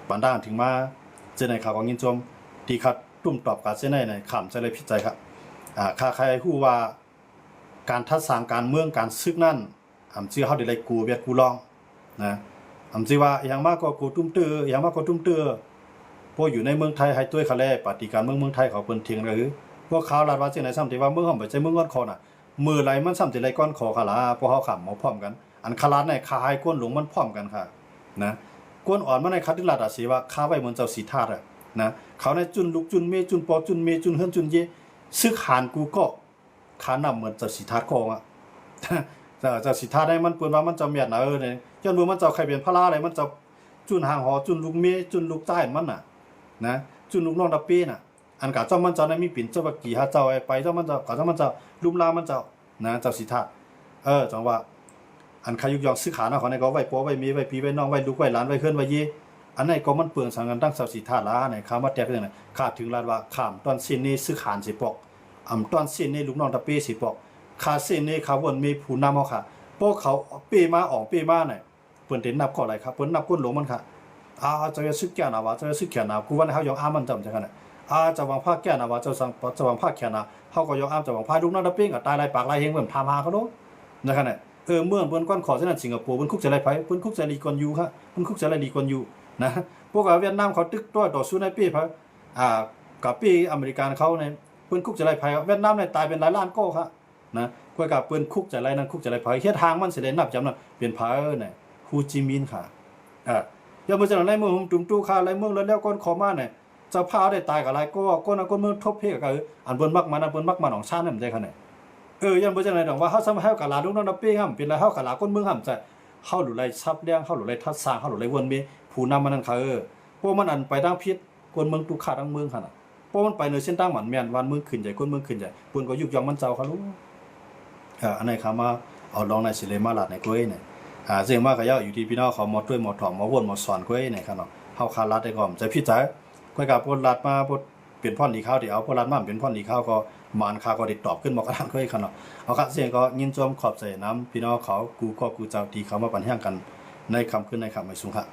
ปันด้านถึงมาเจอในข่าวของยินโจมที่คัดตุ้มตอบกับเส้นในขำจะเลยผิดใจครับข้าใครฮู้ว่าการทัดสางการเมืองการซึกนั่นชื่อเฮาได้ไล่กูเวียดกูลองนะชื่อว่าอย่างมากก็กูตุ้มเตื้ออย่างมากก็ตุ้มเตื้อพวกอยู่ในเมืองไทยให้ต้วยคาแลปฏิการเมืองไทยเขาเปิ้นเถียงหรือพวกเขาลาดว่าจังได๋ซ้ำที่ว่าเมืองเฮาบ่ใช่เมืองก้อนคอน่ะมือไหลมันซ้ำที่ไหลก้อนคอคาลาพวกเฮาขำมาพร้อมกันอันคาลาดในคาให้ก้นหลงมันพร้อมกันค่ะนะก้นอ่อนมันในคัดที่ลาดสิว่าคาไว้เหมือนเจ้าสีธาตุนะเขาในจุนลุกจุนเมจุนปอจุนเมจุนเฮิรนจุนเยซึกหานกูก็ขานำเหมือนเจ้าสีธาตุคองเจ้าสิทธาได้มันเปิ้นว่ามันจะเมียดนะเนี่ยย้อนว่ามันจะใครเป็นพระลาอะไรมันจะจุนหางหอจุนลูกเมจุนลูกใต้มันน่ะนะจุนลูกน้องตะปีน่ะอันกะเจ้ามันจะได้มีปิ่นเจ้าบักกี่หาเจ้าไปเจ้ามันจะกะเจ้ามันจะลุมลามันจะนะเจ้าสิทธาจังว่าอันใครยุกยองซื้อขานะของในก็ไว้ปัวไว้มีไว้ปีไว้น้องไว้ลูกไว้หลานไว้เฮือนไว้ยีอันไหนก็มันเปลืองสังกันตั้งเจ้าสิทธาละไหนข้ามาแตกเรื่องไหนขาดถึงลาดว่าข้ามตอนสิ้นนี้ซื้อขานสิปอกตอนสิ้นนี้ลูกน้องตะปีสิปอกขาสิ้นนี้ขาวนมีผู้นำเฮาค่ะพวกเขาปีมาออกปีมาเนี่ยเปิ้นเห็นนับก็อะไรครับเปิ้นนับก้นหลวงมันค่ะจะซึกแก่นะว่าจะซึกแก่นะกูว่าเฮายองมันจำจังกันจะวางผ้าแก่นะว่าจะวางผ้าแก่นะเฮาก็ยองจะวางผ้าลูกน้องตะปิ้งก็ตายหลายปากหลายเฮงเบิ่มถามหาเขาโนนะครับเนี่ยเมื่อเปิ้นก้อนขอเส้นสิงคโปร์เปิ้นคุกจะไรไผเปิ้นคุกจะลีกอนยูครับเปิ้นคุกจะไรลีกอนยูนะพวกเวียดนามเขาตึกตัวต่อสู้ในปีพกับปีอเมริกันเขาเนี่ยเปิ้นคุกจะไรไผเวียดนามเนี่ยตายเป็นหลายล้านโก้ครับนะกว่ากับเปิ้นคุกจะไรนั้นคุกจะไรไผเฮ็ดทางมันสิได้นับจำนั้นเป็นไผเนี่ยฮูจิมินห์ค่ะอย่าบ่จังได๋เมืองตุ้มตู้ค่าไรเมืองแล้วก่อนขอมาเนี่ยเจ้าพาได้ตายกับหลายก็คนเมืองทบเพก็อันเปิ้นมักมันอันเปิ้นมักมันของชาตินั่นได้คั่นน่ะยังบ่จังได๋ดอกว่าเฮาซ้ำเฮากับหลานลูกน้องนำเป้ห้ำเป็นไรเฮากับหลานคนเมืองห้ำใจเฮาหลุไรทรัพย์เลี้ยงเฮาหลุไรทัดสร้างเฮาหลุไรวนมีผู้นำมันนั่นค่ะพวกมันอันไปทางพิษคนเมืองตุขาทางเมืองคั่นน่ะพวกมันไปในเส้นทางหมันแม่นวันเมืองขึ้นใหญ่คนเมืองขึ้นใหญ่เปิ้นก็ยุกยองมันเจ้าเขารู้อันไหนเขามาเอาลองในสิเลมาลาดในก้อยเนี่ยเสียงมากก็ย่าอยู่ที่พี่น้องเขาหมดด้วยหมดถ่อมหมดวนหมดสอนก้อยเนี่ยครับเนาะเฮาคารัดได้ก่อนจะพี่จ๋าก้อยกับพวกรัดมาพวกเปลี่ยนพ่อนดีข้าวที่เอาพวกรัดมาเป็นพ่อนดีข้าวก็มานคาก็ติดตอบขึ้นมากระทั่งก้อยครับเนาะเอาครับเสียงก็ยินจมขอบใจน้ำพี่น้องเขากูก็กูเจ้าที่เขามาปั่นแห้งกันในคำขึ้นในคำไม่สูงครับ